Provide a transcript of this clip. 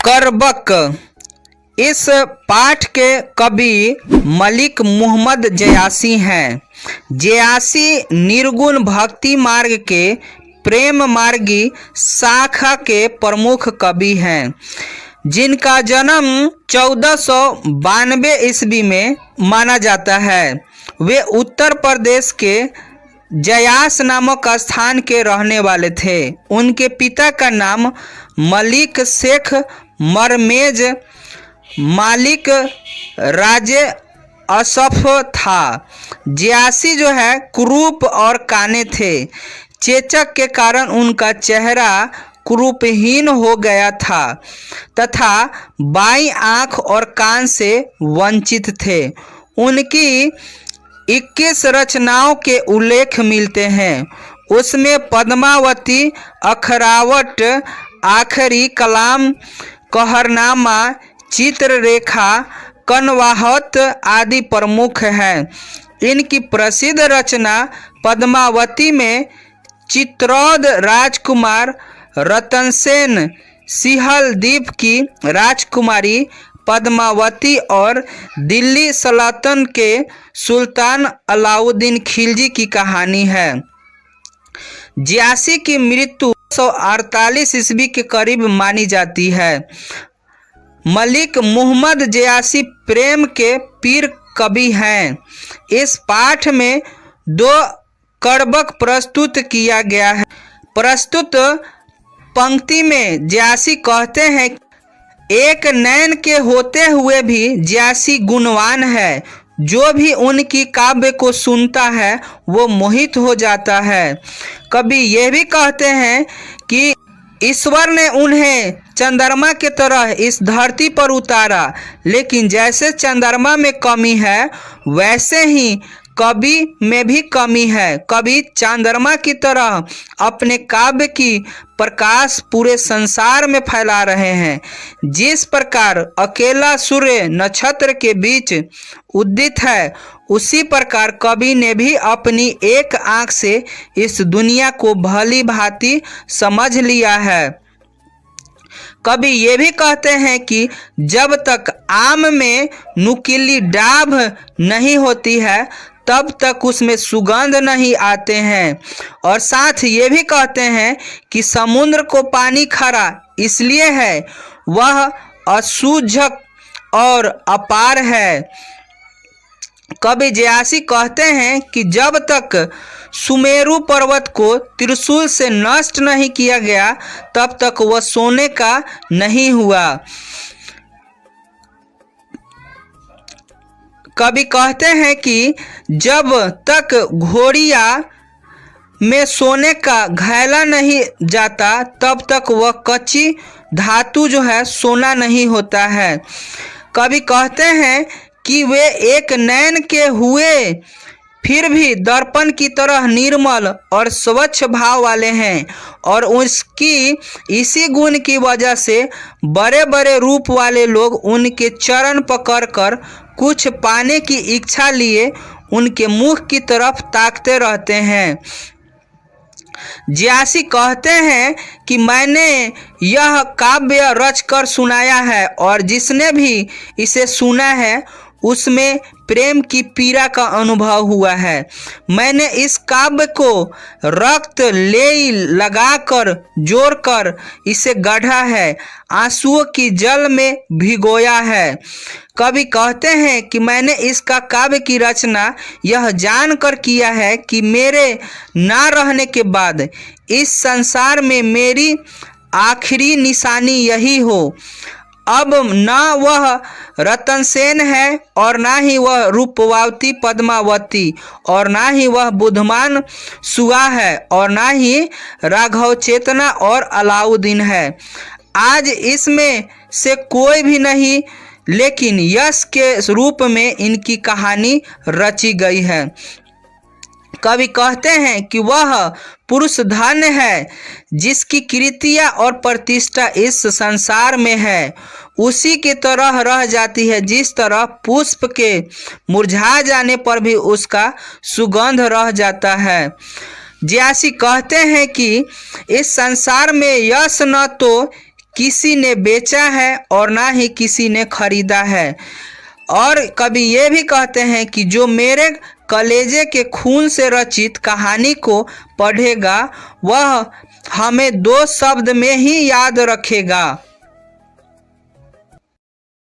करबक। इस पाठ के कवि मलिक मोहम्मद जयासी हैं। जयासी निर्गुण भक्ति मार्ग के प्रेम मार्गी शाखा के प्रमुख कवि हैं, जिनका जन्म 1492 ईस्वी में माना जाता है। वे उत्तर प्रदेश के जयास नामक स्थान के रहने वाले थे। उनके पिता का नाम मलिक शेख मरमेज मालिक राजे असफ था। जयासी जो है कुरूप और काने थे। चेचक के कारण उनका चेहरा कुरूपहीन हो गया था तथा बाईं आंख और कान से वंचित थे। उनकी 21 रचनाओं के उल्लेख मिलते हैं। उसमें पद्मावती, अखरावट, आखिरी कलाम, कहरनामा, चित्ररेखा, कनवाहत आदि प्रमुख हैं। इनकी प्रसिद्ध रचना पद्मावती में चित्रौद राजकुमार रतनसेन सिहलदीप की राजकुमारी पद्मावती और दिल्ली सल्तनत के सुल्तान अलाउद्दीन खिलजी की कहानी है। जयासी की मृत्यु 148 ईस्वी के करीब मानी जाती है। मलिक मोहम्मद जयासी प्रेम के पीर कवि हैं। इस पाठ में 2 करबक प्रस्तुत किया गया है। प्रस्तुत पंक्ति में जयासी कहते हैं, एक नैन के होते हुए भी जयासी गुणवान है। जो भी उनकी काव्य को सुनता है वो मोहित हो जाता है। कवि ये भी कहते हैं कि ईश्वर ने उन्हें चंद्रमा के तरह इस धरती पर उतारा, लेकिन जैसे चंद्रमा में कमी है वैसे ही कवि में भी कमी है। कवि चंद्रमा की तरह अपने काव्य की प्रकाश पूरे संसार में फैला रहे हैं। जिस प्रकार अकेला सूर्य नक्षत्र के बीच उदित है, उसी प्रकार कवि ने भी अपनी एक आंख से इस दुनिया को भली भांति समझ लिया है। कवि ये भी कहते हैं कि जब तक आम में नुकीली डाभ नहीं होती है तब तक उसमें सुगंध नहीं आते हैं। और साथ ये भी कहते हैं कि समुद्र को पानी खारा इसलिए है, वह असूझक और अपार है। कवि जयासी कहते हैं कि जब तक सुमेरु पर्वत को त्रिशूल से नष्ट नहीं किया गया तब तक वह सोने का नहीं हुआ। कवि कहते हैं कि जब तक घोड़िया में सोने का घैला नहीं जाता तब तक वह कच्ची धातु जो है सोना नहीं होता है। कवि कहते हैं कि वे एक नैन के हुए फिर भी दर्पण की तरह निर्मल और स्वच्छ भाव वाले हैं, और उसकी इसी गुण की वजह से बड़े बड़े रूप वाले लोग उनके चरण पकड़कर कुछ पाने की इच्छा लिए उनके मुख की तरफ ताकते रहते हैं। जयासी कहते हैं कि मैंने यह काव्य रचकर सुनाया है और जिसने भी इसे सुना है उसमें प्रेम की पीड़ा का अनुभव हुआ है। मैंने इस काव्य को रक्त लेई लगाकर जोड़कर इसे गढ़ा है, आंसुओं की जल में भिगोया है। कवि कहते हैं कि मैंने इसका काव्य की रचना यह जानकर किया है कि मेरे ना रहने के बाद इस संसार में मेरी आखिरी निशानी यही हो। अब न वह रतनसेन है और ना ही वह रूपवती पद्मावती और ना ही वह बुद्धमान सुआ है और ना ही राघव चेतना और अलाउद्दीन है। आज इसमें से कोई भी नहीं, लेकिन यश के रूप में इनकी कहानी रची गई है। कवि कहते हैं कि वह पुरुष धन्य है जिसकी कीर्तियां और प्रतिष्ठा इस संसार में है, उसी की तरह रह जाती है जिस तरह पुष्प के मुरझा जाने पर भी उसका सुगंध रह जाता है। जयासी कहते हैं कि इस संसार में यश न तो किसी ने बेचा है और ना ही किसी ने खरीदा है। और कवि ये भी कहते हैं कि जो मेरे कलेजे के खून से रचित कहानी को पढ़ेगा वह हमें 2 शब्द में ही याद रखेगा,